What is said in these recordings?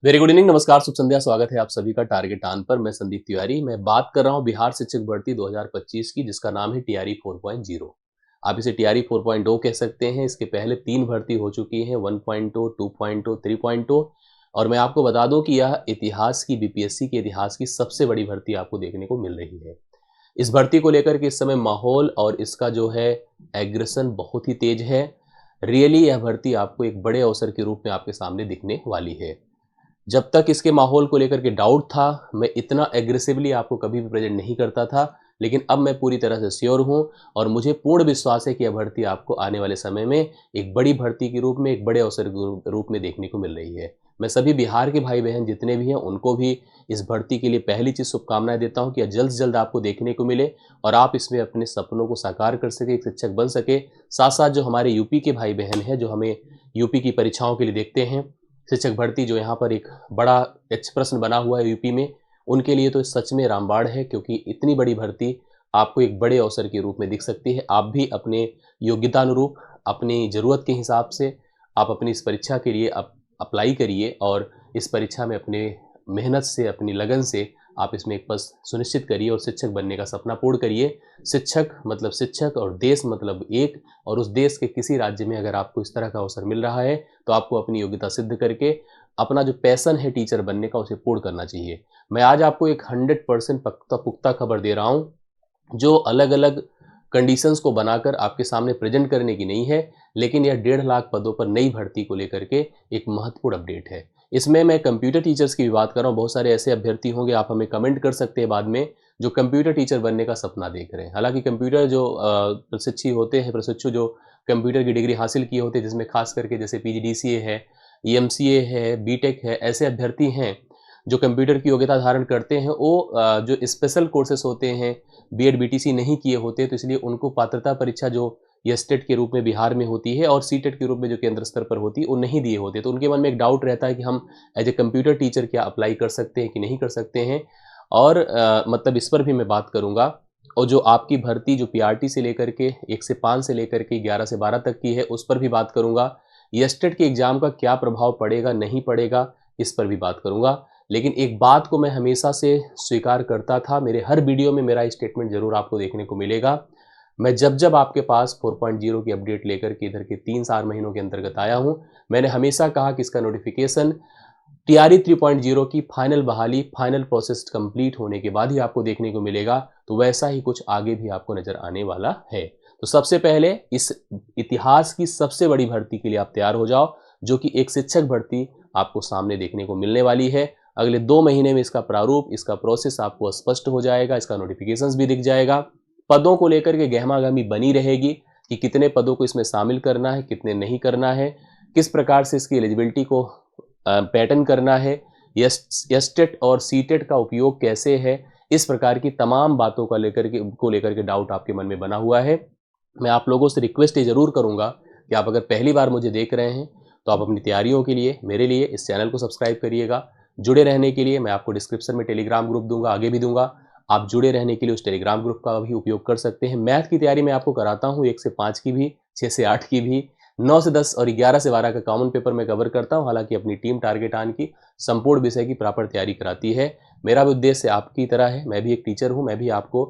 Very good evening, नमस्कार, शुभ संध्या। स्वागत है आप सभी का टारगेट ऑन पर। मैं संदीप तिवारी। मैं बात कर रहा हूं बिहार शिक्षक भर्ती 2025 की, जिसका नाम है टीआरई 4.0। आप इसे टीआरई 4.0 कह सकते हैं। इसके पहले 3 भर्ती हो चुकी हैं, 1.0, 2.0, 3.0। और मैं आपको बता दूं कि यह इतिहास की बीपीएससी के इतिहास की सबसे बड़ी भर्ती आपको देखने को मिल रही है। इस भर्ती को लेकर के इस समय माहौल और इसका जो है एग्रेशन बहुत ही तेज है। रियली यह भर्ती आपको एक बड़े अवसर के रूप में आपके सामने दिखने वाली है। जब तक इसके माहौल को लेकर के डाउट था, मैं इतना एग्रेसिवली आपको कभी भी प्रेजेंट नहीं करता था, लेकिन अब मैं पूरी तरह से श्योर हूं और मुझे पूर्ण विश्वास है कि यह भर्ती आपको आने वाले समय में एक बड़ी भर्ती के रूप में, एक बड़े अवसर के रूप में देखने को मिल रही है। मैं सभी बिहार के भाई बहन जितने भी हैं उनको भी इस भर्ती के लिए पहली चीज़ शुभकामनाएं देता हूं कि यह जल्द से जल्द आपको देखने को मिले और आप इसमें अपने सपनों को साकार कर सके, एक शिक्षक बन सके। साथ साथ जो हमारे यूपी के भाई बहन हैं, जो हमें यूपी की परीक्षाओं के लिए देखते हैं, शिक्षक भर्ती जो यहाँ पर एक बड़ा प्रश्न बना हुआ है यूपी में, उनके लिए तो सच में रामबाण है, क्योंकि इतनी बड़ी भर्ती आपको एक बड़े अवसर के रूप में दिख सकती है। आप भी अपने योग्यतानुरूप, अपनी ज़रूरत के हिसाब से आप अपनी इस परीक्षा के लिए अप्लाई करिए और इस परीक्षा में अपने मेहनत से, अपनी लगन से आप इसमें एक पद सुनिश्चित करिए और शिक्षक बनने का सपना पूर्ण करिए। शिक्षक मतलब शिक्षक और देश मतलब एक, और उस देश के किसी राज्य में अगर आपको इस तरह का अवसर मिल रहा है तो आपको अपनी योग्यता सिद्ध करके अपना जो पैशन है टीचर बनने का, उसे पूर्ण करना चाहिए। मैं आज आपको एक 100% पुख्ता खबर दे रहा हूँ, जो अलग अलग कंडीशंस को बनाकर आपके सामने प्रेजेंट करने की नहीं है, लेकिन यह 1.5 लाख पदों पर नई भर्ती को लेकर के एक महत्वपूर्ण अपडेट है। इसमें मैं कंप्यूटर टीचर्स की भी बात कर रहा हूँ। बहुत सारे ऐसे अभ्यर्थी होंगे, आप हमें कमेंट कर सकते हैं बाद में, जो कंप्यूटर टीचर बनने का सपना देख रहे हैं। हालांकि कंप्यूटर जो प्रशिक्षु जो कंप्यूटर की डिग्री हासिल किए होते हैं, जिसमें खास करके जैसे पीजीडीसीए है, ईएमसीए है, बीटेक है, ऐसे अभ्यर्थी हैं जो कंप्यूटर की योग्यता धारण करते हैं। वो जो स्पेशल कोर्सेस होते हैं, बीएड बीटीसी नहीं किए होते, तो इसलिए उनको पात्रता परीक्षा जो ये स्टेट के रूप में बिहार में होती है और सीटेट के रूप में जो केंद्र स्तर पर होती है, वो नहीं दिए होते। तो उनके मन में एक डाउट रहता है कि हम एज ए कंप्यूटर टीचर क्या अप्लाई कर सकते हैं कि नहीं कर सकते हैं। और मतलब इस पर भी मैं बात करूंगा। और जो आपकी भर्ती जो पीआरटी से लेकर के 1 से 5 से लेकर के 11 से 12 तक की है, उस पर भी बात करूंगा। स्टेट के एग्जाम का क्या प्रभाव पड़ेगा नहीं पड़ेगा, इस पर भी बात करूंगा। लेकिन एक बात को मैं हमेशा से स्वीकार करता था, मेरे हर वीडियो में मेरा स्टेटमेंट जरूर आपको देखने को मिलेगा। मैं जब जब आपके पास 4.0 की अपडेट लेकर के इधर के 3-4 महीनों के अंतर्गत आया हूं, मैंने हमेशा कहा कि इसका नोटिफिकेशन टीआरई 3.0 की फाइनल बहाली, फाइनल प्रोसेस कंप्लीट होने के बाद ही आपको देखने को मिलेगा। तो वैसा ही कुछ आगे भी आपको नजर आने वाला है। तो सबसे पहले इस इतिहास की सबसे बड़ी भर्ती के लिए आप तैयार हो जाओ, जो कि एक शिक्षक भर्ती आपको सामने देखने को मिलने वाली है। अगले 2 महीने में इसका प्रारूप, इसका प्रोसेस आपको स्पष्ट हो जाएगा, इसका नोटिफिकेशंस भी दिख जाएगा। पदों को लेकर के गहमागहमी बनी रहेगी कि कितने पदों को इसमें शामिल करना है, कितने नहीं करना है, किस प्रकार से इसकी एलिजिबिलिटी को पैटर्न करना है, एसटेट और सीटेट का उपयोग कैसे है। इस प्रकार की तमाम बातों को लेकर के डाउट आपके मन में बना हुआ है। मैं आप लोगों से रिक्वेस्ट ये जरूर करूंगा कि आप अगर पहली बार मुझे देख रहे हैं तो आप अपनी तैयारियों के लिए मेरे लिए इस चैनल को सब्सक्राइब करिएगा। जुड़े रहने के लिए मैं आपको डिस्क्रिप्शन में टेलीग्राम ग्रुप दूंगा, आगे भी दूंगा। आप जुड़े रहने के लिए उस टेलीग्राम ग्रुप का भी उपयोग कर सकते हैं। मैथ की तैयारी मैं आपको कराता हूँ, 1 से 5 की भी, 6 से 8 की भी, 9 से 10 और 11 से 12 का कॉमन पेपर मैं कवर करता हूँ। हालांकि अपनी टीम टारगेट ऑन की संपूर्ण विषय की प्रॉपर तैयारी कराती है। मेरा भी उद्देश्य आपकी तरह है, मैं भी एक टीचर हूँ। मैं भी आपको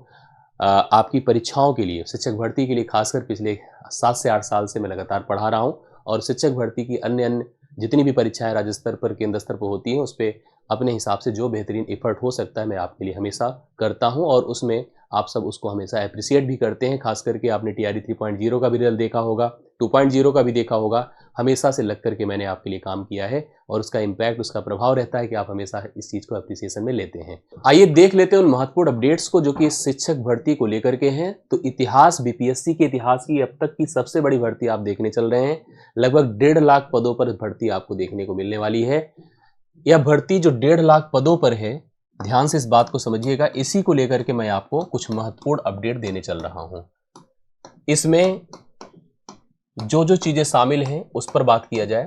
आपकी परीक्षाओं के लिए, शिक्षक भर्ती के लिए खासकर पिछले 7 से 8 साल से मैं लगातार पढ़ा रहा हूँ। और शिक्षक भर्ती की अन्य अन्य जितनी भी परीक्षाएं राज्य स्तर पर, केंद्र स्तर पर होती हैं, उस पर अपने हिसाब से जो बेहतरीन एफर्ट हो सकता है मैं आपके लिए हमेशा करता हूं। और उसमें आप सब उसको हमेशा अप्रिशिएट भी करते हैं। खास करके आपने टीआरई 3.0 का भी रिजल्ट देखा होगा, 2.0 का भी देखा होगा। हमेशा से लग करके मैंने आपके लिए काम किया है और उसका इम्पैक्ट, उसका प्रभाव रहता है कि आप हमेशा इस चीज़ को अप्रिसिएशन में लेते हैं। आइए देख लेते हैं उन महत्वपूर्ण अपडेट्स को जो कि शिक्षक भर्ती को लेकर के हैं। तो इतिहास, बीपीएससी के इतिहास की अब तक की सबसे बड़ी भर्ती आप देखने चल रहे हैं। लगभग 1.5 लाख पदों पर भर्ती आपको देखने को मिलने वाली है। यह भर्ती जो 1.5 लाख पदों पर है, ध्यान से इस बात को समझिएगा। इसी को लेकर के मैं आपको कुछ महत्वपूर्ण अपडेट देने चल रहा हूं। इसमें जो जो चीजें शामिल हैं उस पर बात किया जाए।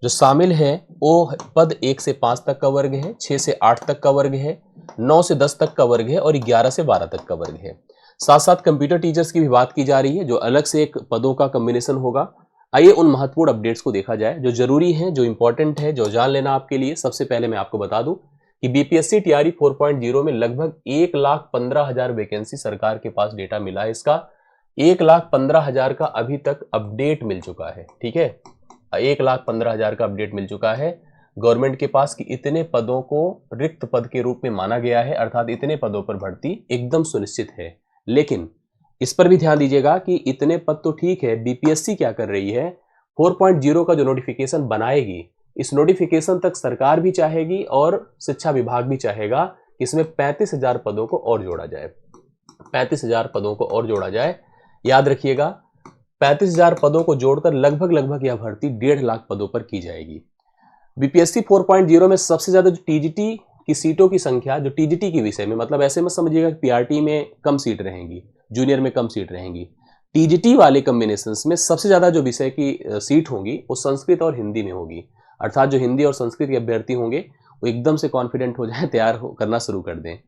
जो शामिल है वो पद 1 से 5 तक का वर्ग है, 6 से 8 तक का वर्ग है, 9 से 10 तक का वर्ग है और 11 से 12 तक का वर्ग है। साथ साथ कंप्यूटर टीचर्स की भी बात की जा रही है, जो अलग से एक पदों का कॉम्बिनेशन होगा। आइए उन महत्वपूर्ण अपडेट्स को देखा जाए जो जरूरी हैं, जो इंपॉर्टेंट है, जो जान लेना आपके लिए। सबसे पहले मैं आपको बता दूं कि बीपीएससी टीआरई 4.0 में लगभग 1,15,000 वैकेंसी सरकार के पास डेटा मिला है। इसका 1,15,000 का अभी तक अपडेट मिल चुका है। ठीक है, 1,15,000 का अपडेट मिल चुका है गवर्नमेंट के पास कि इतने पदों को रिक्त पद के रूप में माना गया है, अर्थात इतने पदों पर भर्ती एकदम सुनिश्चित है। लेकिन इस पर भी ध्यान दीजिएगा कि इतने पद तो ठीक है, बीपीएससी क्या कर रही है, 4.0 का जो नोटिफिकेशन बनाएगी, इस नोटिफिकेशन तक सरकार भी चाहेगी और शिक्षा विभाग भी चाहेगा कि इसमें 35,000 पदों को और जोड़ा जाए। 35,000 पदों को और जोड़ा जाए। याद रखिएगा, 35,000 पदों को जोड़कर लगभग यह भर्ती 1.5 लाख पदों पर की जाएगी। बीपीएससी 4.0 में सबसे ज्यादा जो टीजीटी की सीटों की संख्या, जो टीजीटी के विषय में, मतलब ऐसे मत समझिएगा कि पीआरटी में कम सीट रहेंगी, जूनियर में कम सीट रहेंगी। टीजीटी वाले कॉम्बिनेशंस में सबसे ज्यादा जो विषय की सीट होंगी वो संस्कृत और हिंदी में होगी। अर्थात जो हिंदी और संस्कृत के अभ्यर्थी होंगे वो एकदम से कॉन्फिडेंट हो जाए, तैयार करना शुरू कर दें।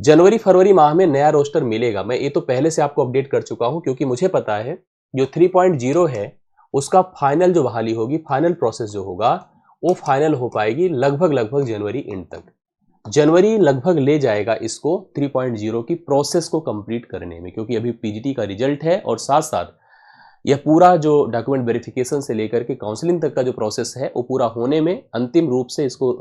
जनवरी फरवरी माह में नया रोस्टर मिलेगा। मैं ये तो पहले से आपको अपडेट कर चुका हूं, क्योंकि मुझे पता है जो 3.0 है उसका फाइनल जो बहाली होगी, फाइनल प्रोसेस जो होगा वो फाइनल हो पाएगी लगभग जनवरी एंड तक। जनवरी लगभग ले जाएगा इसको 3.0 की प्रोसेस को कंप्लीट करने में, क्योंकि अभी पीजीटी का रिजल्ट है और साथ साथ यह पूरा जो डॉक्यूमेंट वेरिफिकेशन से लेकर के काउंसलिंग तक का जो प्रोसेस है वो पूरा होने में, अंतिम रूप से इसको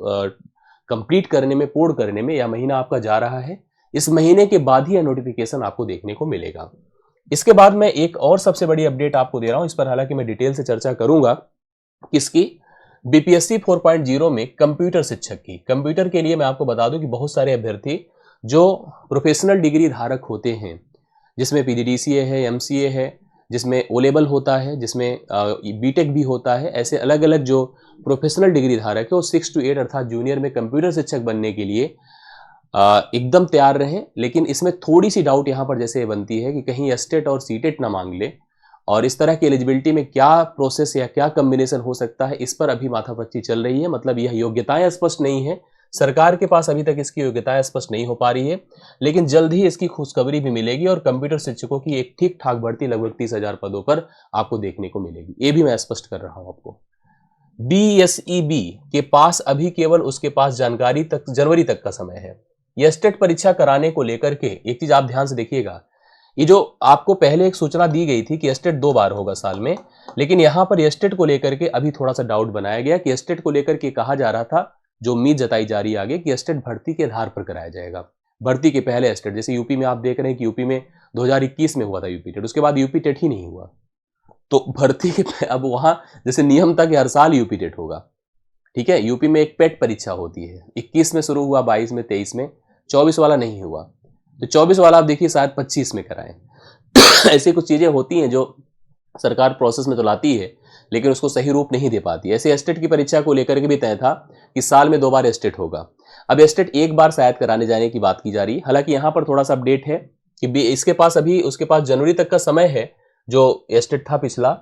कंप्लीट करने में, पूर्ण करने में यह महीना आपका जा रहा है। इस महीने के बाद ही यह नोटिफिकेशन आपको देखने को मिलेगा। इसके बाद मैं एक और सबसे बड़ी अपडेट आपको दे रहा हूं, इस पर हालांकि मैं डिटेल से चर्चा करूंगा। किसकी? बीपीएससी 4.0 में कंप्यूटर शिक्षक की। कंप्यूटर के लिए मैं आपको बता दूं कि बहुत सारे अभ्यर्थी जो प्रोफेशनल डिग्री धारक होते हैं, जिसमें पीजीडीसीए है, एमसीए है, जिसमें ओ लेवल होता है, जिसमें बीटेक भी होता है, ऐसे अलग अलग जो प्रोफेशनल डिग्री धारक है वो 6 to 8 अर्थात जूनियर में कंप्यूटर शिक्षक बनने के लिए एकदम तैयार रहें। लेकिन इसमें थोड़ी सी डाउट यहाँ पर जैसे बनती है कि कहीं एस्टेट और सीटेट ना मांग ले, और इस तरह की एलिजिबिलिटी में क्या प्रोसेस या क्या कॉम्बिनेशन हो सकता है, इस पर अभी माथापच्ची चल रही है। मतलब यह योग्यताएं स्पष्ट नहीं है, सरकार के पास अभी तक इसकी योग्यताएं स्पष्ट नहीं हो पा रही है, लेकिन जल्द ही इसकी खुशखबरी भी मिलेगी और कंप्यूटर शिक्षकों की एक ठीक ठाक भर्ती लगभग 30,000 पदों पर आपको देखने को मिलेगी। ये भी मैं स्पष्ट कर रहा हूं आपको। बीएसईबी के पास अभी केवल उसके पास जानकारी तक जनवरी तक का समय है। यह स्टेट परीक्षा कराने को लेकर के एक चीज आप ध्यान से देखिएगा, ये जो आपको पहले एक सूचना दी गई थी कि एस्टेट 2 बार होगा साल में, लेकिन यहां पर एस्टेट को लेकर के अभी थोड़ा सा डाउट बनाया गया कि एस्टेट को लेकर के कहा जा रहा था, जो उम्मीद जताई जा रही है आगे, कि एस्टेट भर्ती के आधार पर कराया जाएगा। भर्ती के पहले एस्टेट, जैसे यूपी में आप देख रहे हैं कि यूपी में 2021 में हुआ था यूपी टेट, उसके बाद यूपी टेट ही नहीं हुआ। तो भर्ती के अब वहां जैसे नियम था कि हर साल यूपी टेट होगा। ठीक है, यूपी में एक पेट परीक्षा होती है, 21 में शुरू हुआ, 22 में, 23 में, 24 वाला नहीं हुआ, तो 24 वाला आप देखिए शायद 25 में कराएं। ऐसी कुछ चीजें होती हैं जो सरकार प्रोसेस में तो लाती है, लेकिन उसको सही रूप नहीं दे पाती। ऐसे एस्टेट की परीक्षा को लेकर के भी तय था कि साल में 2 बार एस्टेट होगा। अब एस्टेट एक बार शायद कराने जाने की बात की जा रही है। हालांकि यहां पर थोड़ा सा अपडेट है कि इसके पास अभी उसके पास जनवरी तक का समय है, जो एस्टेट था पिछला।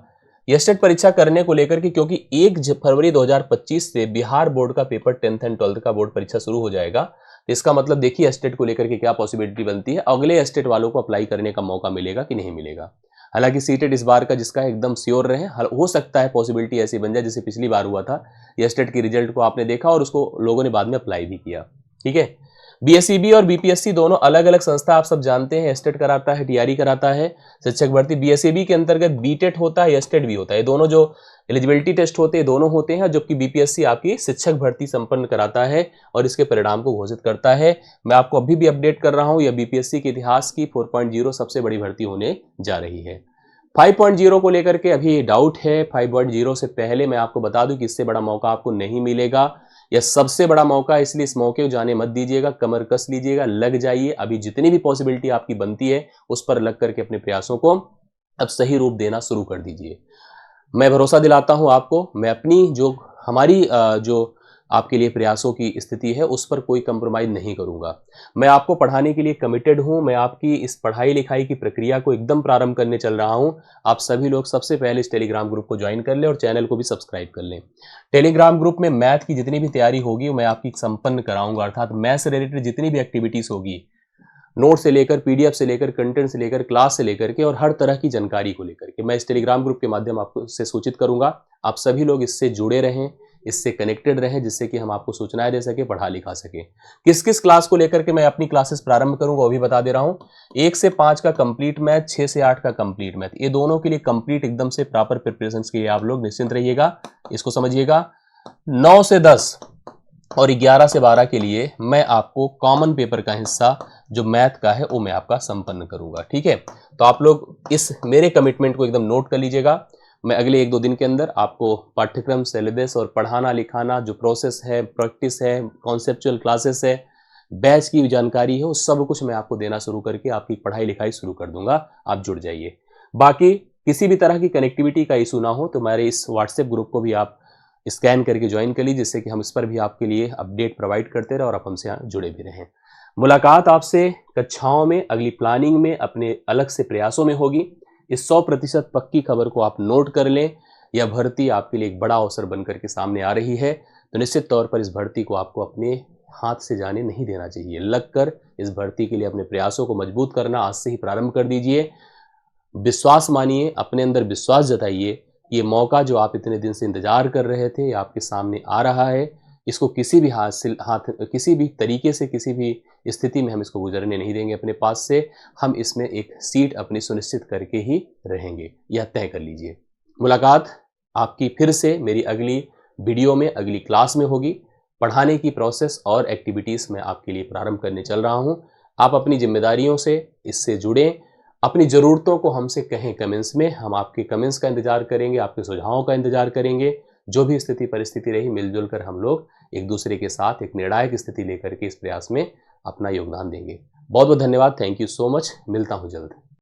एस्टेट परीक्षा करने को लेकर के, क्योंकि 1 फरवरी 2025 से बिहार बोर्ड का पेपर 10th एंड 12th का बोर्ड परीक्षा शुरू हो जाएगा। इसका मतलब देखिए एस्टेट को लेकर के क्या पॉसिबिलिटी बनती है, अगले एस्टेट वालों को अप्लाई करने का मौका मिलेगा कि नहीं मिलेगा। हालांकि सीटेट इस बार का जिसका एकदम श्योर रहे, हो सकता है पॉसिबिलिटी ऐसी बन जाए जैसे पिछली बार हुआ था, एस्टेट की रिजल्ट को आपने देखा और उसको लोगों ने बाद में अप्लाई भी किया। ठीक है, बीएसईबी और बीपीएससी दोनों अलग अलग संस्था, आप सब जानते हैं। एस्टेट कराता है, टीआरई कराता है शिक्षक भर्ती। बीएसईबी के अंतर्गत बीटेट होता है, एस्टेट भी होता है। दोनों जो एलिजिबिलिटी टेस्ट होते हैं दोनों होते हैं, जबकि बीपीएससी आपकी शिक्षक भर्ती संपन्न कराता है और इसके परिणाम को घोषित करता है। मैं आपको अभी भी अपडेट कर रहा हूं, यह बीपीएससी के इतिहास की 4.0 सबसे बड़ी भर्ती होने जा रही है। 5.0 को लेकर के अभी डाउट है। 5.0 से पहले मैं आपको बता दूं कि इससे बड़ा मौका आपको नहीं मिलेगा। यह सबसे बड़ा मौका, इसलिए इस मौके को जाने मत दीजिएगा, कमर कस लीजिएगा, लग जाइए। अभी जितनी भी पॉसिबिलिटी आपकी बनती है उस पर लग करके अपने प्रयासों को अब सही रूप देना शुरू कर दीजिए। मैं भरोसा दिलाता हूं आपको, मैं अपनी जो हमारी जो आपके लिए प्रयासों की स्थिति है उस पर कोई कंप्रोमाइज नहीं करूंगा। मैं आपको पढ़ाने के लिए कमिटेड हूं। मैं आपकी इस पढ़ाई लिखाई की प्रक्रिया को एकदम प्रारंभ करने चल रहा हूं। आप सभी लोग सबसे पहले इस टेलीग्राम ग्रुप को ज्वाइन कर लें और चैनल को भी सब्सक्राइब कर लें। टेलीग्राम ग्रुप में मैथ की जितनी भी तैयारी होगी मैं आपकी संपन्न कराऊंगा, अर्थात मैथ से रिलेटेड जितनी भी एक्टिविटीज होगी नोट से लेकर, पीडीएफ से लेकर, कंटेंट से लेकर, क्लास से लेकर के और हर तरह की जानकारी को लेकर के मैं इस टेलीग्राम ग्रुप के माध्यम आपको से सूचित करूंगा। आप सभी लोग इससे जुड़े रहें, इससे कनेक्टेड रहें, जिससे कि हम आपको सूचनाएं दे सके, पढ़ा लिखा सके। किस किस क्लास को लेकर के मैं अपनी क्लासेस प्रारंभ करूंगा वो भी बता दे रहा हूं। 1 से 5 का कंप्लीट मैथ, 6 से 8 का कंप्लीट मैथ, ये दोनों के लिए कंप्लीट एकदम से प्रॉपर प्रिपरेशन के लिए आप लोग निश्चिंत रहिएगा, इसको समझिएगा। 9 से 10 और 11 से 12 के लिए मैं आपको कॉमन पेपर का हिस्सा जो मैथ का है वो मैं आपका संपन्न करूंगा, ठीक है। तो आप लोग इस मेरे कमिटमेंट को एकदम नोट कर लीजिएगा। मैं अगले 1-2 दिन के अंदर आपको पाठ्यक्रम, सिलेबस और पढ़ाना लिखाना जो प्रोसेस है, प्रैक्टिस है, कॉन्सेप्चुअल क्लासेस है, बैच की जानकारी है, वो सब कुछ मैं आपको देना शुरू करके आपकी पढ़ाई लिखाई शुरू कर दूंगा। आप जुड़ जाइए। बाकी किसी भी तरह की कनेक्टिविटी का इशू ना हो तो हमारे इस व्हाट्सएप ग्रुप को भी आप स्कैन करके ज्वाइन कर लीजिए, जिससे कि हम इस पर भी आपके लिए अपडेट प्रोवाइड करते रहे और आप हमसे जुड़े भी रहें। मुलाकात आपसे कक्षाओं में, अगली प्लानिंग में, अपने अलग से प्रयासों में होगी। इस 100% पक्की खबर को आप नोट कर लें। यह भर्ती आपके लिए एक बड़ा अवसर बनकर के सामने आ रही है, तो निश्चित तौर पर इस भर्ती को आपको अपने हाथ से जाने नहीं देना चाहिए। लगकर इस भर्ती के लिए अपने प्रयासों को मजबूत करना आज से ही प्रारंभ कर दीजिए। विश्वास मानिए, अपने अंदर विश्वास जताइए। ये मौका जो आप इतने दिन से इंतजार कर रहे थे, आपके सामने आ रहा है। इसको किसी भी किसी भी तरीके से, किसी भी स्थिति में हम इसको गुजरने नहीं देंगे अपने पास से। हम इसमें एक सीट अपनी सुनिश्चित करके ही रहेंगे, यह तय कर लीजिए। मुलाकात आपकी फिर से मेरी अगली वीडियो में, अगली क्लास में होगी। पढ़ाने की प्रोसेस और एक्टिविटीज़ मैं आपके लिए प्रारंभ करने चल रहा हूँ। आप अपनी जिम्मेदारियों से इससे जुड़ें। अपनी ज़रूरतों को हमसे कहें कमेंट्स में, हम आपके कमेंट्स का इंतज़ार करेंगे, आपके सुझावों का इंतज़ार करेंगे। जो भी स्थिति परिस्थिति रही, मिलजुल कर हम लोग एक दूसरे के साथ एक निर्णायक स्थिति लेकर के इस प्रयास में अपना योगदान देंगे। बहुत बहुत धन्यवाद। Thank you so much. मिलता हूँ जल्द।